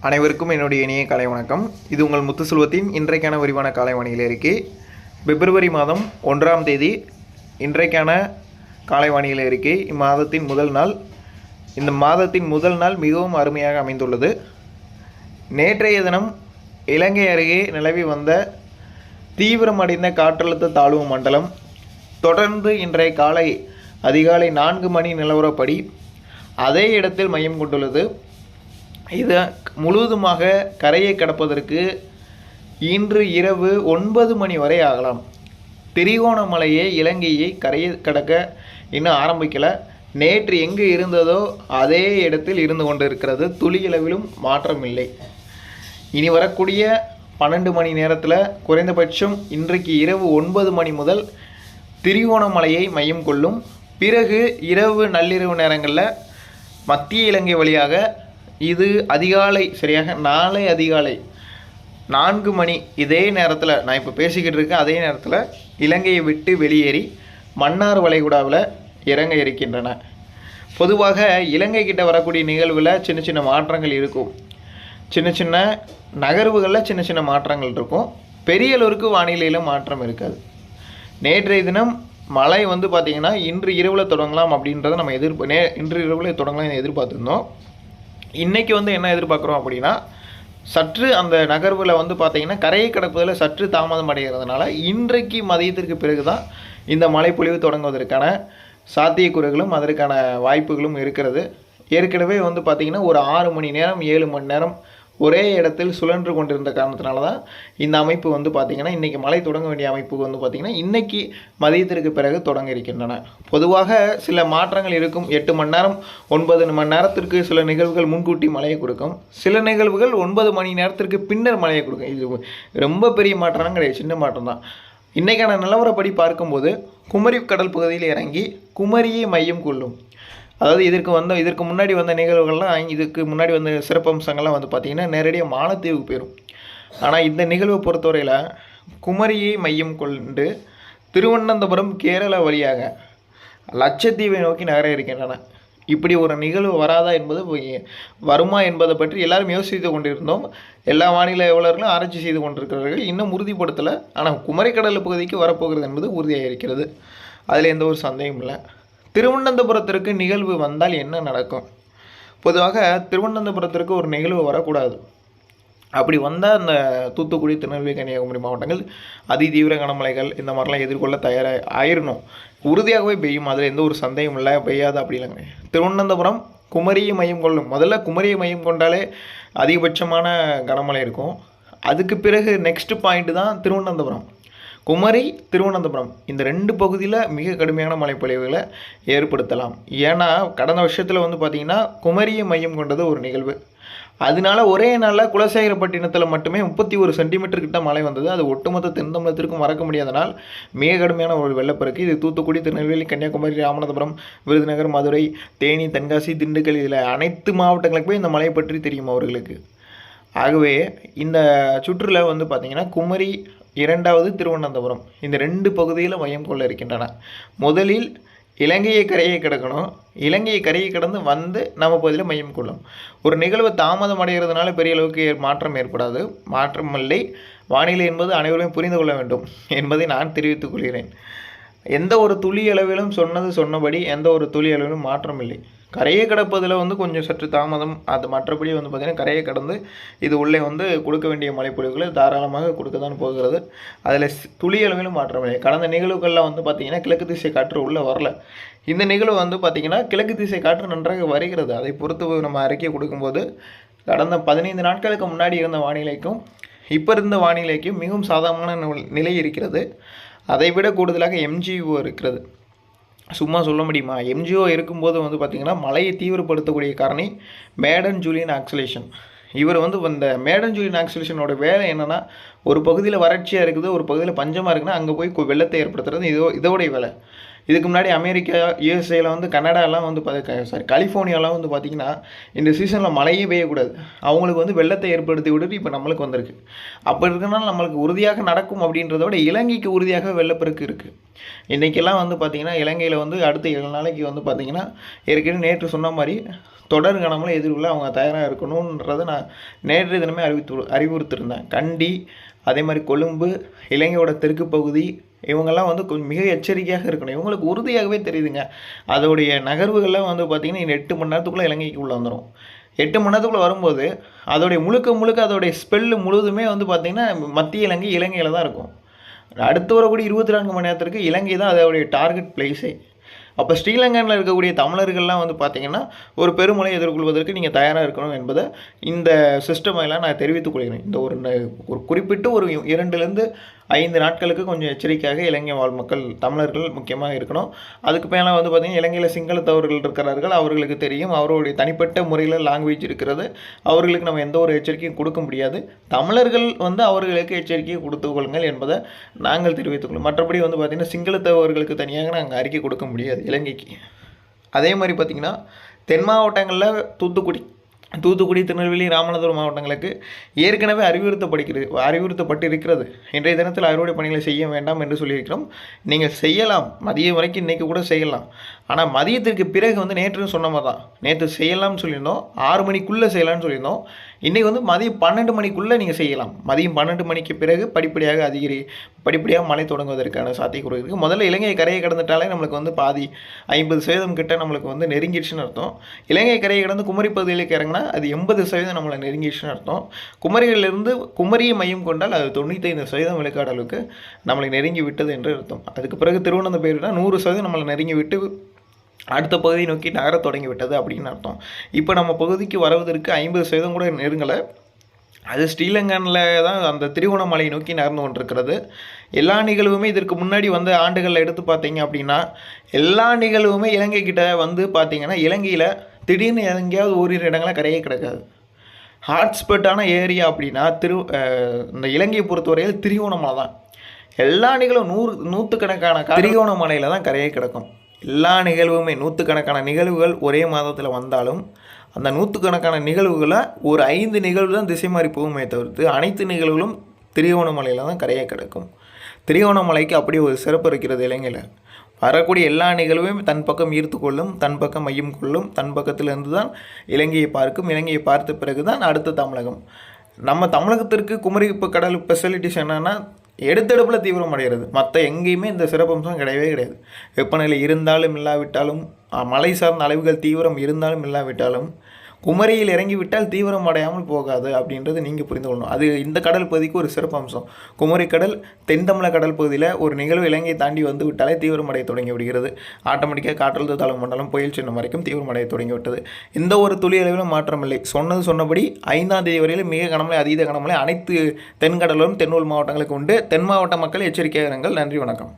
அனைவருக்கும் என்னுடைய இனிய காலை வணக்கம். இது உங்கள் முத்துசெல்வத்தின் இன்றைக்கான விரிவான காலை வானிலை அறிக்கை. பிப்ரவரி மாதம் 1ஆம் தேதி இன்றைக்கான காலை வானிலை அறிக்கை. இம்மாதத்தின் முதல் நாள். இந்த மாதத்தின் முதல் நாள் மிகவும் அருமையாக அமைந்துள்ளது. நேற்றைய தினம் இலங்கை அருகே நிலவி வந்த தீவிரமடைந்த காற்றழுத்த தாழ்வு மண்டலம் தொடர்ந்து இன்றைய காலை அதிகாலை 4 மணி நிலவரப்படி அதே இடத்தில் மையம் கொண்டுள்ளது. இது முழுவதுமாக கரையை கடப்பதற்கு இன்று இரவு 9 மணி வரை ஆகலாம். திரிகோணமலையை இலங்கையை கரையை கடக்க இன்னும் ஆரம்பிக்கலை. நேற்று எங்கு இருந்ததோ அதே இடத்தில் இருந்து கொண்டு இருக்கிறது. துளியளவிலும் மாற்றம் இல்லை. இனி வரக்கூடிய 12 மணி நேரத்தில் குறைந்தபட்சம் இன்றைக்கு இரவு 9 மணி முதல் திரிகோணமலையை மையம் கொள்ளும். பிறகு இரவு நள்ளிரவு நேரங்களில் மத்திய இலங்கை வழியாக இது அதிகாலை சரியாக நாளை அதிகாலை 4 மணி இதே நேரத்தில் நான் இப்போ பேசிக்கிட்டு இருக்கேன். அதே நேரத்தில் இலங்கையை விட்டு வெளியேறி மன்னார் வளைகுடாவில் இறங்க இருக்கின்றன. பொதுவாக இலங்கை கிட்ட வரக்கூடிய நிகழ்வில் சின்ன சின்ன மாற்றங்கள் இருக்கும். சின்ன சின்ன நகர்வுகளில் சின்ன சின்ன மாற்றங்கள் இருக்கும். பெரிய அளவுக்கு வானிலையில் மாற்றம் இருக்காது. நேற்றைய தினம் மழை பார்த்திங்கன்னா இன்று இரவில் தொடங்கலாம் அப்படின்றத நம்ம இன்று இரவில் தொடங்கலாம் எதிர்பார்த்துருந்தோம். இன்றைக்கி என்ன எதிர்பார்க்குறோம் அப்படின்னா, சற்று அந்த நகர்வில் பார்த்திங்கன்னா கரையை கடப்பதில் சற்று தாமதம் அடைகிறதுனால இன்றைக்கு மதியத்திற்கு பிறகு தான் இந்த மழைப்பொழிவு தொடங்குவதற்கான சாத்தியக்கூறுகளும் அதற்கான வாய்ப்புகளும் இருக்கிறது. ஏற்கனவே பார்த்திங்கன்னா ஒரு 6 மணி நேரம் 7 மணி நேரம் ஒரே இடத்தில் சுழன்று கொண்டிருந்த காரணத்தினால தான் இந்த அமைப்பு பார்த்திங்கன்னா இன்றைக்கி மழை தொடங்க வேண்டிய அமைப்பு பார்த்திங்கன்னா இன்றைக்கி மதியத்திற்கு பிறகு தொடங்க இருக்கின்றன. பொதுவாக சில மாற்றங்கள் இருக்கும். 8 மணி நேரம் 9 மணி நேரத்திற்கு சில நிகழ்வுகள் முன்கூட்டி மழையை கொடுக்கும். சில நிகழ்வுகள் 9 மணி நேரத்திற்கு பின்னர் மழையை கொடுக்கும். இது ரொம்ப பெரிய மாற்றம் கிடையாது, சின்ன மாற்றம் தான். இன்றைக்கான நிலவரப்படி பார்க்கும்போது குமரி கடல் பகுதியில் இறங்கி குமரியை மையம் கொள்ளும். அதாவது இதற்கு முன்னாடி வந்த நிகழ்வுகள்லாம், இதுக்கு முன்னாடி வந்த சிறப்பம்சங்கள்லாம் பார்த்திங்கன்னா நேரடியாக மாலத்தீவுக்கு போயிடும். ஆனால் இந்த நிகழ்வை பொறுத்தவரையில் குமரியை மையம் கொண்டு திருவனந்தபுரம் கேரளா வழியாக லட்சத்தீவை நோக்கி நகர இருக்கின்றன. இப்படி ஒரு நிகழ்வு வராதா என்பது வருமா என்பதை பற்றி எல்லாரும் யோசித்து கொண்டிருந்தோம். எல்லா வானிலை ஆய்வாளர்களும் ஆராய்ச்சி செய்து கொண்டிருக்கிறார்கள். இன்னும் உறுதிப்படுத்தலை. ஆனால் குமரிக்கடல் பகுதிக்கு வரப்போகிறது என்பது உறுதியாக இருக்கிறது. அதில் எந்த ஒரு சந்தேகமும் இல்லை. திருவனந்தபுரத்திற்கு நிகழ்வு வந்தால் என்ன நடக்கும்? பொதுவாக திருவனந்தபுரத்திற்கு ஒரு நிகழ்வு வரக்கூடாது. அப்படி வந்தால் அந்த தூத்துக்குடி, திருநெல்வேலி, கன்னியாகுமரி மாவட்டங்கள் அதிதீவிர கனமழைகள் இந்த மாதிரிலாம் எதிர்கொள்ள ஆயிடணும். உறுதியாகவே பெய்யும். அதில் எந்த ஒரு சந்தேகம் இல்லை. பெய்யாது அப்படி இல்லைங்க. திருவனந்தபுரம் குமரியை மையம் கொள்ளும். முதல்ல குமரியை மையம் கொண்டாலே அதிகபட்சமான கனமழை இருக்கும். அதுக்கு பிறகு நெக்ஸ்ட் பாயிண்ட் தான் திருவனந்தபுரம். குமரி, திருவனந்தபுரம் இந்த 2 பகுதியில் மிக கடுமையான மழைப்பொழிவுகளை ஏற்படுத்தலாம். ஏன்னா கடந்த வருஷத்தில் பார்த்திங்கன்னா குமரியை மையம் கொண்டது ஒரு நிகழ்வு. அதனால ஒரே நாளில் குலசேகரப்பட்டினத்தில் மட்டுமே 31 சென்டிமீட்டர் கிட்ட மழை வந்தது. அது ஒட்டுமொத்த தென் தமிழகத்திற்கும் மறக்க முடியாதனால் மிக கடுமையான ஒரு வெள்ளப்பெருக்கு. இது தூத்துக்குடி, திருநெல்வேலி, கன்னியாகுமரி, ராமநாதபுரம், விருதுநகர், மதுரை, தேனி, தென்காசி, திண்டுக்கல் இதில் அனைத்து மாவட்டங்களுக்கு போய் இந்த மழையை பற்றி தெரியும் அவர்களுக்கு. ஆகவே இந்த சுற்றுலா பார்த்திங்கன்னா குமரி, 2வது திருவனந்தபுரம் இந்த 2 பகுதியில் மையம் கொள்ள இருக்கின்றன. முதலில் இலங்கையை கரையை கடக்கணும். இலங்கையை கரையை கடந்து நம்ம பகுதியில் மையம் கொள்ளும். ஒரு நிகழ்வு தாமதம் அடைகிறதுனால பெரிய அளவுக்கு மாற்றம் ஏற்படாது. மாற்றமில்லை. வானிலை என்பது அனைவரும் புரிந்து கொள்ள வேண்டும் என்பதை நான் தெரிவித்துக் கொள்கிறேன். எந்த ஒரு துளி அளவிலும் சொன்னபடி எந்த ஒரு துளி அளவிலும் மாற்றம் இல்லை. கரையை கடப்பதில் கொஞ்சம் சற்று தாமதம். அது மற்றபடி பார்த்திங்கன்னா கரையை கடந்து இது உள்ளே கொடுக்க வேண்டிய மழைப்பொழிவுகளை தாராளமாக கொடுக்க தான் போகிறது. அதில் துளி அளவிலும் மாற்றம் இல்லை. கடந்த நிகழ்வுகளில் பார்த்திங்கன்னா கிழக்கு திசை காற்று உள்ளே வரல. இந்த நிகழ்வு பார்த்திங்கன்னா கிழக்கு திசை காற்று நன்றாக வருகிறது. அதை பொறுத்து நம்ம அறிக்கை கொடுக்கும்போது கடந்த 15 நாட்களுக்கு முன்னாடி இருந்த வானிலைக்கும் இப்போ இருந்த வானிலைக்கும் மிகவும் சாதாரணமான நிலை இருக்கிறது. அதை விட கூடுதலாக எம்ஜிஓ இருக்கிறது. சும்மா சொல்ல முடியுமா? எம்ஜிஓ இருக்கும்போது பார்த்திங்கன்னா மழையை தீவிரப்படுத்தக்கூடிய காரணி மேடன் ஜூலியன் ஆக்சிலேஷன். இவர் இந்த மேடன் ஜூலியன் ஆக்சிலேஷனோட வேலை என்னென்னா, ஒரு பகுதியில் வறட்சியாக இருக்குது, ஒரு பகுதியில் பஞ்சமாக இருக்குன்னா அங்கே போய் வெள்ளத்தை ஏற்படுத்துறது இதோடைய வேலை. இதுக்கு முன்னாடி அமெரிக்கா, யூஎஸ்ஏல கனடாலாம் கலிஃபோர்னியாலாம் பார்த்திங்கன்னா இந்த சீசனில் மழையே பெய்யக்கூடாது. அவங்களுக்கு வெள்ளத்தை ஏற்படுத்தி விட்டுட்டு இப்போ நம்மளுக்கு வந்திருக்கு. அப்போ இருக்கனால நம்மளுக்கு உறுதியாக நடக்கும் அப்படின்றத விட இலங்கைக்கு உறுதியாக வெள்ளப்பெருக்கு இருக்குது. இன்றைக்கெல்லாம் பார்த்திங்கன்னா இலங்கையில் அடுத்த 7 நாளைக்கு பார்த்திங்கன்னா ஏற்கனவே நேற்று சொன்ன மாதிரி தொடர் கனமழை எதிர்கொள்ள அவங்க தயாராக இருக்கணுன்றதை நான் நேற்றைய தினமே அறிவுறுத்திருந்தேன். கண்டி, அதே மாதிரி கொழும்பு, இலங்கையோட தெற்கு பகுதி, இவங்கெல்லாம் வந்து கொஞ்சம் மிக எச்சரிக்கையாக இருக்கணும். இவங்களுக்கு உறுதியாகவே தெரியுதுங்க. அதோடைய நகர்வுகள்லாம் வந்து பார்த்திங்கன்னா இன்னும் 8 மணி நேரத்துக்குள்ளே இலங்கைக்கு உள்ளே வந்துடும். 8 மணி நேரத்துக்குள்ளே வரும்போது அதோடைய முழுக்க அதோடைய ஸ்பெல்லு முழுவதுமே வந்து பார்த்திங்கன்னா மத்திய இலங்கையில் தான் இருக்கும். அடுத்து வரக்கூடிய 24 மணி நேரத்திற்கு இலங்கை தான் அதோடைய டார்கெட் பிளேஸே. அப்போ ஸ்ரீலங்காவில் இருக்கக்கூடிய தமிழர்கள்லாம் வந்து பார்த்திங்கன்னா ஒரு பெருமழை எதிர்கொள்வதற்கு நீங்கள் தயாராக இருக்கணும் என்பதை இந்த சிஸ்டமெல்லாம் நான் தெரிவித்துக் கொள்கிறேன். இந்த ஒரு குறிப்பிட்டு ஒரு 2லேருந்து 5 நாட்களுக்கு கொஞ்சம் எச்சரிக்கையாக இலங்கை வாழ் மக்கள் தமிழர்கள் முக்கியமாக இருக்கணும். அதுக்கு மேலே வந்து பார்த்திங்கன்னா இலங்கையில் சிங்களத்தவர்கள் இருக்கிறார்கள். அவர்களுக்கு தெரியும், அவருடைய தனிப்பட்ட முறையில் லாங்குவேஜ் இருக்கிறது. அவர்களுக்கு நம்ம எந்த ஒரு எச்சரிக்கையும் கொடுக்க முடியாது. தமிழர்கள் வந்து அவர்களுக்கு எச்சரிக்கையை கொடுத்து கொள்ளுங்கள் என்பதை நாங்கள் தெரிவித்துக் கொள்ளும். மற்றபடி வந்து பார்த்திங்கன்னா சிங்களத்தவர்களுக்கு தனியாக நாங்கள் அறிக்கை கொடுக்க முடியாது இலங்கைக்கு. அதே மாதிரி பார்த்திங்கன்னா தென் மாவட்டங்களில் தூத்துக்குடி, திருநெல்வேலி, ராமநாதபுரம் மாவட்டங்களுக்கு ஏற்கனவே அறிவுறுத்தப்பட்டிருக்கிறது. இன்றைய தினத்தில் அறுவடை பணிகளை செய்ய வேண்டாம் என்று சொல்லியிருக்கிறோம். நீங்கள் செய்யலாம், மதியம் வரைக்கும் இன்றைக்கி கூட செய்யலாம். ஆனால் மதியத்திற்கு பிறகு வந்து நேற்று சொன்ன மாதிரி தான், நேற்று செய்யலாம்னு சொல்லியிருந்தோம், 6 மணிக்குள்ளே செய்யலாம்னு சொல்லியிருந்தோம். இன்றைக்கி வந்து மதியம் 12 மணிக்குள்ளே நீங்கள் செய்யலாம். மதியம் 12 மணிக்கு பிறகு படிப்படியாக மழை தொடங்குவதற்கான சாத்தியக்கூறு இருக்குது. முதல்ல இலங்கை கரையை கடந்துட்டாலே நம்மளுக்கு வந்து பாதி 50% கிட்ட நம்மளுக்கு வந்து நெருங்கிடுச்சுன்னு அர்த்தம். இலங்கை கரையை கடந்து குமரி பகுதிகளுக்கு இறங்கினா அது 80% நம்மளை நெருங்கிடுச்சுன்னு அர்த்தம். குமரியிலிருந்து குமரியை மையம் கொண்டால் அது 95% விழுக்காடு அளவுக்கு நம்மளை நெருங்கி விட்டது என்று அர்த்தம். அதுக்கு பிறகு திருவனந்தபுரம் 100% நம்மளை நெருங்கி விட்டு அடுத்த பகுதியை நோக்கி நகர தொடங்கி விட்டது அப்படின்னு அர்த்தம். இப்போ நம்ம பகுதிக்கு வருவதற்கு 50% கூட நெருங்கலை. அது ஸ்ரீலங்காவில் தான் அந்த திரிகோணமலையை நோக்கி நகர்ந்து கொண்டிருக்கிறது. எல்லா நிகழ்வுமே இதற்கு முன்னாடி வந்த ஆண்டுகளில் எடுத்து பார்த்தீங்க அப்படின்னா எல்லா நிகழ்வுமே இலங்கை கிட்ட வந்து பார்த்திங்கன்னா இலங்கையில் திடீர்னு எங்கேயாவது ஓரிரு இடங்களில் கரையே கிடக்காது. ஹாட்ஸ்பாட்டான ஏரியா அப்படின்னா இந்த இலங்கையை பொறுத்தவரையில் திரிகோணமலை தான். எல்லா நிகழ்வும் நூற்றுக்கணக்கான திரிகோணமலையில் தான் கரையே கிடக்கும். எல்லா நிகழ்வுமே நூற்றுக்கணக்கான நிகழ்வுகள் ஒரே மாதத்தில் வந்தாலும் அந்த நூற்றுக்கணக்கான நிகழ்வுகளை ஒரு 5 நிகழ்வு தான் திசை மாறி போகுமே தவிர்த்து அனைத்து நிகழ்வுகளும் திரிகோணமலையில் தான் கரையை கிடக்கும். திரிகோணமலைக்கு அப்படி ஒரு சிறப்பு இருக்கிறது. இலங்கையில் வரக்கூடிய எல்லா நிகழ்வையும் தன் பக்கம் ஈர்த்து கொள்ளும், தன் பக்கம் மையம் கொள்ளும், தன் பக்கத்திலிருந்து தான் இலங்கையை பார்க்கும். இலங்கையை பார்த்த பிறகு தான் அடுத்த தமிழகம். நம்ம தமிழகத்திற்கு குமரி கடல் ஃபெசிலிட்டிஸ் என்னென்னா எடுத்தெடுப்பில் தீவிரம் அடைகிறது. மற்ற எங்கேயுமே இந்த சிறப்பம்சம் கிடையவே கிடையாது. வெப்பநிலை இருந்தாலும் இல்லாவிட்டாலும், மழை சார்ந்த அளவுகள் தீவிரம் இருந்தாலும் இல்லாவிட்டாலும், குமரியில் இறங்கிவிட்டால் தீவிரம் அடையாமல் போகாது அப்படின்றது நீங்கள் புரிந்து கொள்ளணும். அது இந்த கடல் பகுதிக்கு ஒரு சிறப்பம்சம். குமரி கடல், தென் தமிழக கடல் பகுதியில் ஒரு நிகழ்வு இலங்கை தாண்டி வந்து விட்டாலே தீவிரமடைய தொடங்கி விடுகிறது. ஆட்டோமேட்டிக்காக காற்றழுத்த தாழ்வு மண்டலம் புயல் சின்னம் வரைக்கும் தீவிரமடைய தொடங்கிவிட்டது. எந்த ஒரு துளி அளவிலும் மாற்றமில்லை. சொன்னபடி 5ஆம் தேதி வரையிலும் மிக கனமழை, அதீத கனமழை அனைத்து தென்கடலும் தென் உள் மாவட்டங்களுக்கு உண்டு. தென் மாவட்ட மக்கள் எச்சரிக்கையாக இருங்கள். நன்றி, வணக்கம்.